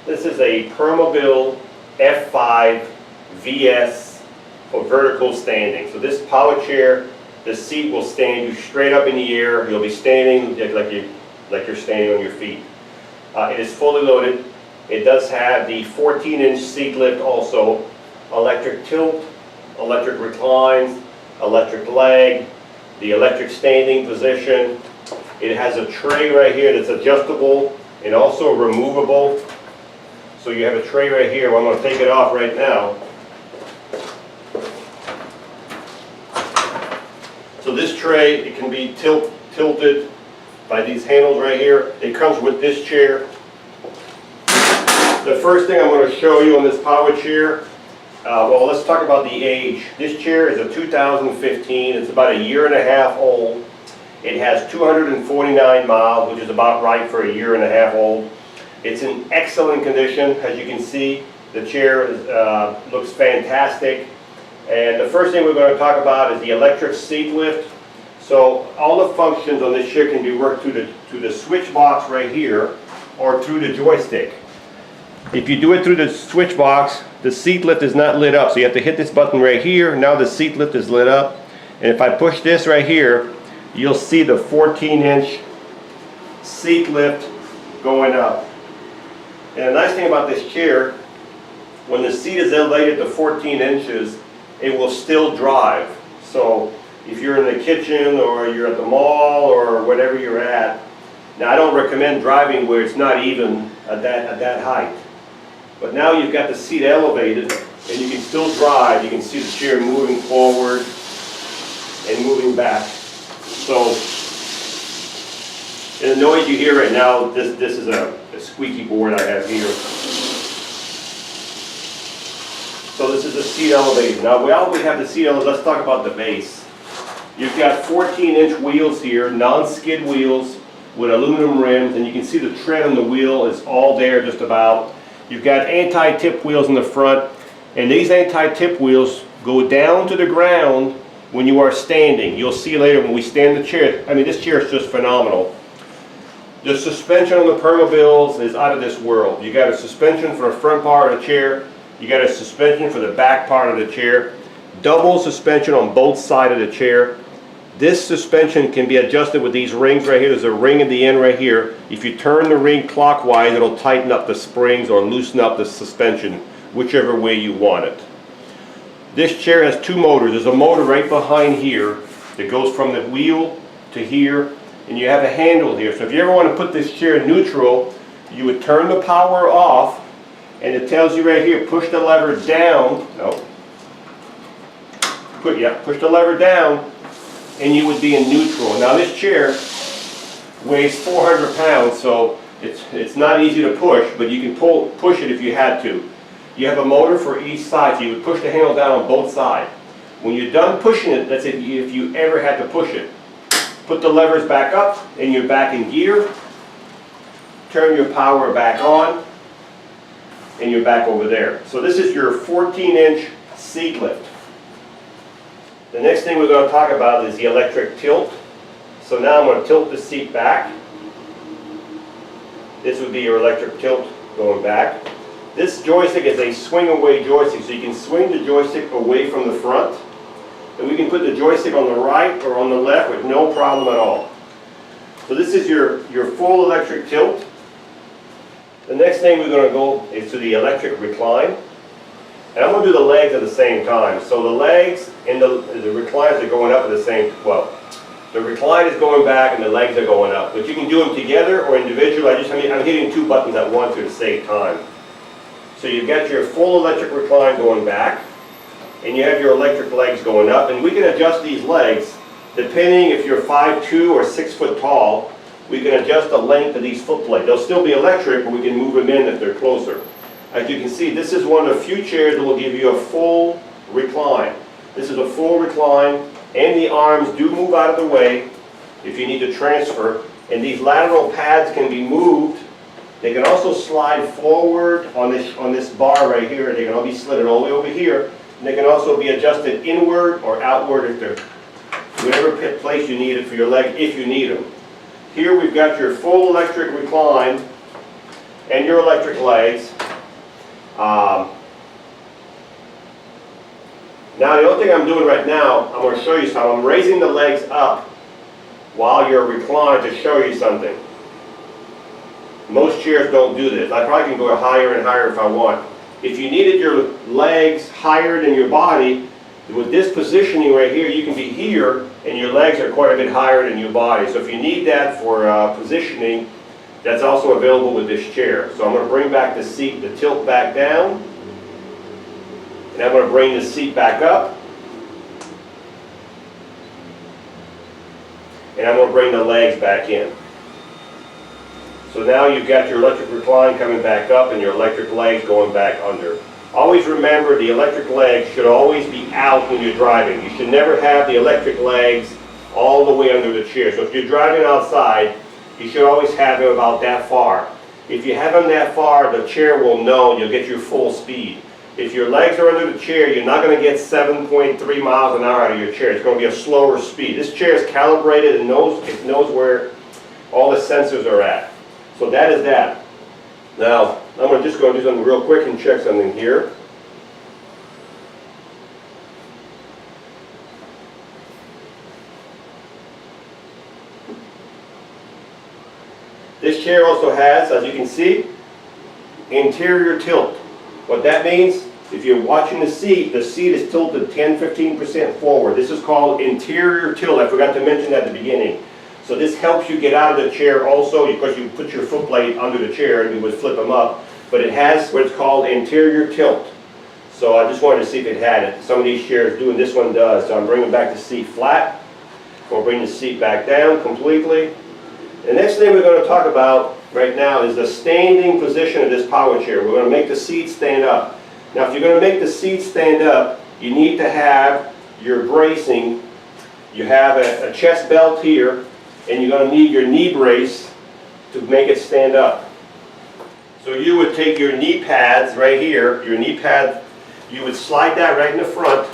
This is a Permobil F5 VS for vertical standing. So this power chair, the seat will stand you straight up in the air. You'll be standing like you're standing on your feet. It is fully loaded. It does have the 14-inch seat lift also, electric tilt, electric reclines, electric leg, the electric standing position. It has a tray right here that's adjustable and also removable. So you have a tray right here. Well, I'm going to take it off right now. So this tray, it can be tilted by these handles right here. It comes with this chair. The first thing I'm going to show you on this power chair, well, let's talk about the age. This chair is a 2015. It's about a year and a half old. It has 249 miles, which is about right for a year and a half old. It's in excellent condition. As you can see, the chair looks fantastic. And the first thing we're going to talk about is the electric seat lift. So all the functions on this chair can be worked through the switch box right here or through the joystick. If you do it through the switch box, the seat lift is not lit up. So you have to hit this button right here. Now the seat lift is lit up. And if I push this right here, you'll see the 14-inch seat lift going up. And the nice thing about this chair, when the seat is elevated to 14 inches, it will still drive. So if you're in the kitchen or you're at the mall or whatever you're at, now I don't recommend driving where it's not even at that height. But now you've got the seat elevated and you can still drive. You can see the chair moving forward and moving back. So, and the noise you hear right now, this is a squeaky board I have here. So this is the seat elevator. Now while we have the seat elevator, let's talk about the base. You've got 14-inch wheels here, non-skid wheels with aluminum rims, and you can see the tread on the wheel is all there just about. You've got anti-tip wheels in the front, and these anti-tip wheels go down to the ground when you are standing. You'll see later when we stand the chair. I mean, this chair is just phenomenal. The suspension on the Permobils is out of this world. You got a suspension for the front part of the chair. You got a suspension for the back part of the chair. Double suspension on both sides of the chair. This suspension can be adjusted with these rings right here. There's a ring at the end right here. If you turn the ring clockwise, it'll tighten up the springs or loosen up the suspension, whichever way you want it. This chair has two motors. There's a motor right behind here that goes from the wheel to here, and you have a handle here. So if you ever want to put this chair in neutral, you would turn the power off, and it tells you right here, push the lever down. No. Push the lever down, and you would be in neutral. Now this chair weighs 400 pounds, so it's not easy to push, but you can push it if you had to. You have a motor for each side, so you would push the handle down on both sides. When you're done pushing it, that's it, if you ever had to push it. Put the levers back up, and you're back in gear. Turn your power back on, and you're back over there. So this is your 14-inch seat lift. The next thing we're going to talk about is the electric tilt. So now I'm going to tilt the seat back. This would be your electric tilt going back. This joystick is a swing away joystick, so you can swing the joystick away from the front. And we can put the joystick on the right or on the left with no problem at all. So this is your full electric tilt. The next thing we're going to go is to the electric recline. And I'm going to do the legs at the same time. So the legs and the reclines are going up at the same, well, the recline is going back and the legs are going up. But you can do them together or individually. I'm hitting two buttons at once here to save time. So you've got your full electric recline going back, and you have your electric legs going up. And we can adjust these legs depending if you're 5'2" or 6 foot tall. We can adjust the length of these foot plates. They'll still be electric, but we can move them in if they're closer. As you can see, this is one of the few chairs that will give you a full recline. This is a full recline, and the arms do move out of the way if you need to transfer. And these lateral pads can be moved. They can also slide forward on this bar right here. They can all be slid all the way over here. And they can also be adjusted inward or outward if they're whatever place you need it for your leg, if you need them. Here we've got your full electric recline and your electric legs. Now the only thing I'm doing right now, I'm going to show you something. I'm raising the legs up while you're reclined to show you something. Most chairs don't do this. I probably can go higher and higher if I want. If you needed your legs higher than your body, with this positioning right here, you can be here and your legs are quite a bit higher than your body. So if you need that for positioning, that's also available with this chair. So I'm going to bring back the seat, the tilt back down. And I'm going to bring the seat back up. And I'm going to bring the legs back in. So now you've got your electric recline coming back up and your electric legs going back under. Always remember, the electric legs should always be out when you're driving. You should never have the electric legs all the way under the chair. So if you're driving outside, you should always have them about that far. If you have them that far, the chair will know and you'll get your full speed. If your legs are under the chair, you're not going to get 7.3 miles an hour out of your chair. It's going to be a slower speed. This chair is calibrated and it knows where all the sensors are at. So that is that. Now, I'm just going to do something real quick and check something here. This chair also has, as you can see, interior tilt. What that means, if you're watching the seat is tilted 10-15% forward. This is called interior tilt. I forgot to mention that at the beginning. So this helps you get out of the chair also, because you put your foot plate under the chair and you would flip them up. But it has what it's called interior tilt. So I just wanted to see if it had it. Some of these chairs do, and this one does. So I'm bringing back the seat flat. We'll bring the seat back down completely. The next thing we're going to talk about right now is the standing position of this power chair. We're going to make the seat stand up. Now if you're going to make the seat stand up, you need to have your bracing. You have a chest belt here, and you're going to need your knee brace to make it stand up. So you would take your knee pads right here, your knee pad, you would slide that right in the front.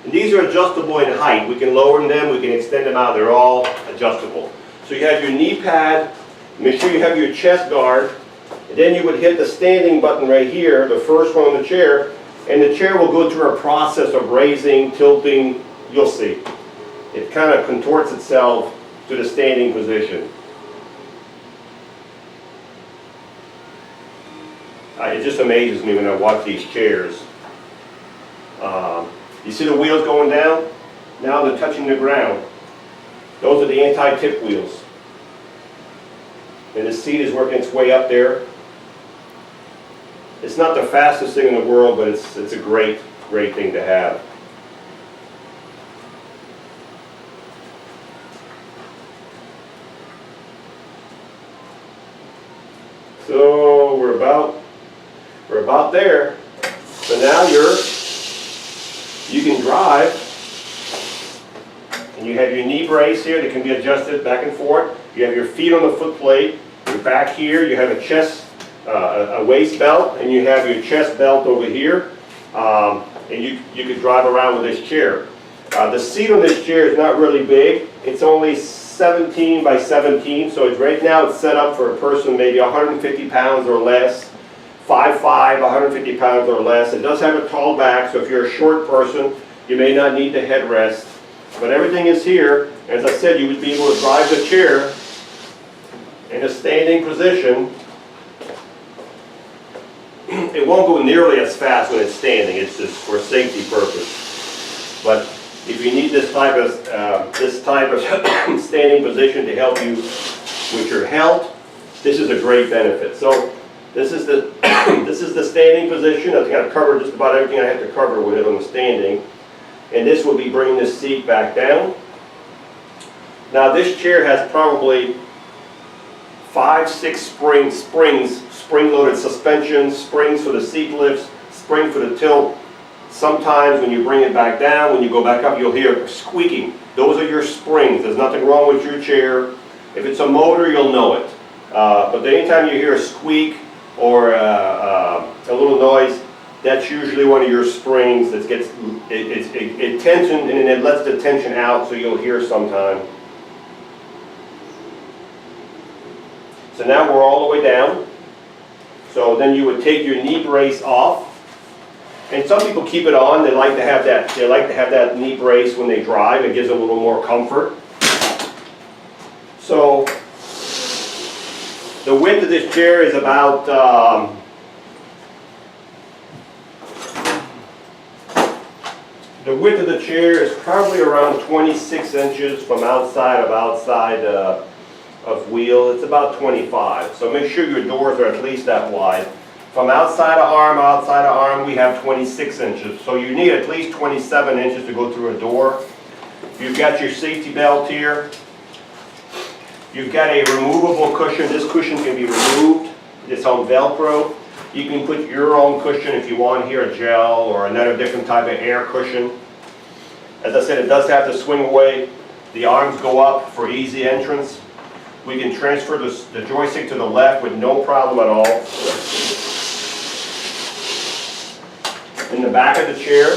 And these are adjustable in height. We can lower them, we can extend them out, they're all adjustable. So you have your knee pad, make sure you have your chest guard, and then you would hit the standing button right here, the first one on the chair, and the chair will go through a process of raising, tilting, you'll see. It kind of contorts itself to the standing position. It just amazes me when I watch these chairs. You see the wheels going down? Now they're touching the ground. Those are the anti-tip wheels. And the seat is working its way up there. It's not the fastest thing in the world, but it's a great thing to have. So we're about there. So now you can drive, and you have your knee brace here that can be adjusted back and forth. You have your feet on the foot plate. You're back here. You have a chest, a waist belt, and you have your chest belt over here. And you could drive around with this chair. The seat on this chair is not really big. It's only 17 by 17, so right now it's set up for a person maybe 150 pounds or less, 5'5", 150 pounds or less. It does have a tall back, so if you're a short person, you may not need the headrest. But everything is here. As I said, you would be able to drive the chair in a standing position. It won't go nearly as fast when it's standing. It's just for safety purpose. But if you need this type of standing position to help you with your health, this is a great benefit. So this is the this is the standing position. I think I've covered just about everything I have to cover with it on the standing. And this will be bringing this seat back down. Now this chair has probably 5-6 springs, spring-loaded suspensions, springs for the seat lifts, spring for the tilt. Sometimes when you bring it back down, when you go back up, you'll hear squeaking. Those are your springs. There's nothing wrong with your chair. If it's a motor, you'll know it. But anytime you hear a squeak or a little noise, that's usually one of your springs that gets it tension, and then it lets the tension out, so you'll hear sometime. So now we're all the way down. So then you would take your knee brace off. And some people keep it on. They like to have that knee brace when they drive. It gives them a little more comfort. So the width of this chair is about the width of the chair is probably around 26 inches from outside of wheel. It's about 25. So make sure your doors are at least that wide. From outside of arm, we have 26 inches. So you need at least 27 inches to go through a door. You've got your safety belt here. You've got a removable cushion. This cushion can be removed. It's on Velcro. You can put your own cushion if you want here, a gel or another different type of air cushion. As I said, it does have to swing away. The arms go up for easy entrance. We can transfer the joystick to the left with no problem at all. In the back of the chair,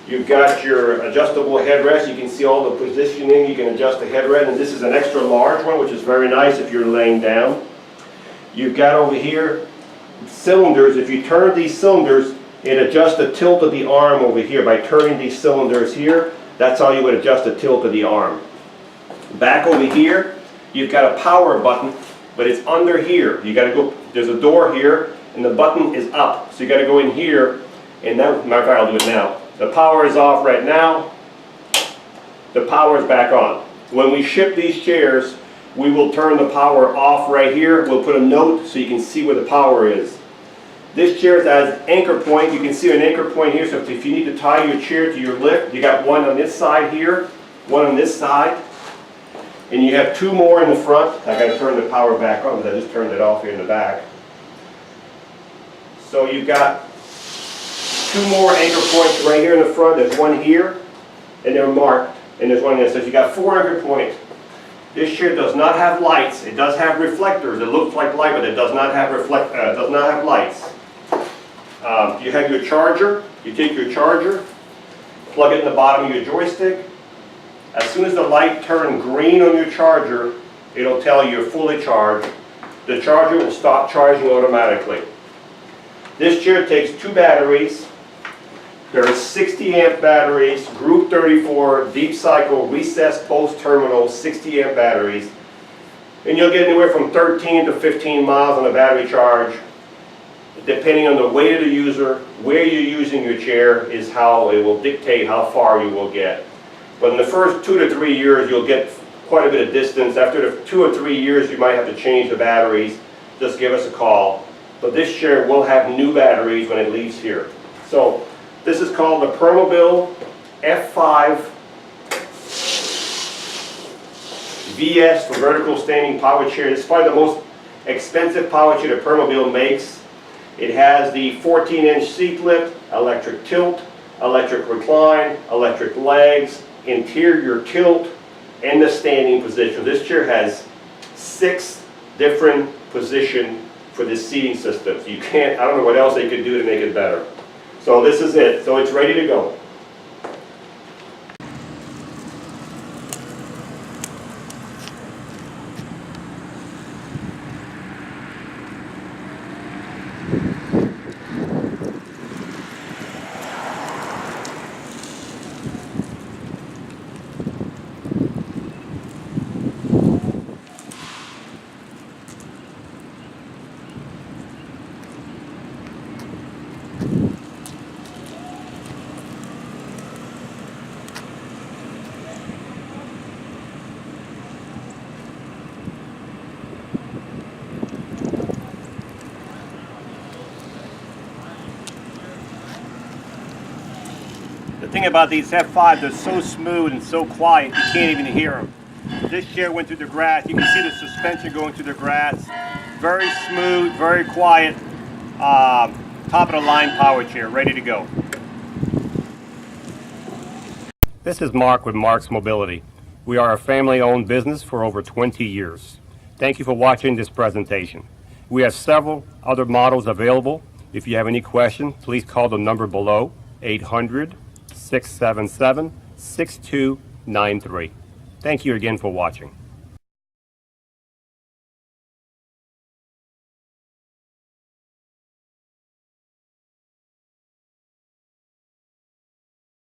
you've got your adjustable headrest. You can see all the positioning. You can adjust the headrest, and this is an extra large one, which is very nice if you're laying down. You've got over here cylinders. If you turn these cylinders, it adjusts the tilt of the arm over here. By turning these cylinders here, that's how you would adjust the tilt of the arm. Back over here, you've got a power button, but it's under here. You got to go, there's a door here, and the button is up. So you got to go in here, and that, matter of fact, I'll do it now. The power is off right now. The power is back on. When we ship these chairs, we will turn the power off right here. We'll put a note so you can see where the power is. This chair has an anchor point. You can see an anchor point here, so if you need to tie your chair to your lift, you got one on this side here, one on this side, and you have two more in the front. I got to turn the power back on because I just turned it off here in the back. So you've got two more anchor points right here in the front. There's one here, and they're marked, and there's one there. So you got four anchor points. This chair does not have lights. It does have reflectors. It looks like light, but it does not have lights. You have your charger. You take your charger, plug it in the bottom of your joystick. As soon as the light turns green on your charger, it'll tell you you're fully charged. The charger will stop charging automatically. This chair takes two batteries. There are 60 amp batteries, group 34, deep cycle, recessed post terminal, 60 amp batteries. And you'll get anywhere from 13 to 15 miles on a battery charge. Depending on the weight of the user, where you're using your chair is how it will dictate how far you will get. But in the first 2 to 3 years, you'll get quite a bit of distance. After the 2 or 3 years, you might have to change the batteries. Just give us a call. But this chair will have new batteries when it leaves here. So this is called the Permobil F5 VS for vertical standing power chair. It's probably the most expensive power chair that Permobil makes. It has the 14-inch seat lift, electric tilt, electric recline, electric legs, interior tilt, and the standing position. This chair has 6 different positions for this seating system. So you can't, I don't know what else they could do to make it better. So this is it. So it's ready to go. The thing about these F5s, they're so smooth and so quiet, you can't even hear them. This chair went through the grass. You can see the suspension going through the grass. Very smooth, very quiet, top of the line power chair, ready to go. This is Mark with Mark's Mobility. We are a family-owned business for over 20 years. Thank you for watching this presentation. We have several other models available. If you have any questions, please call the number below, 800-677-6293. Thank you again for watching.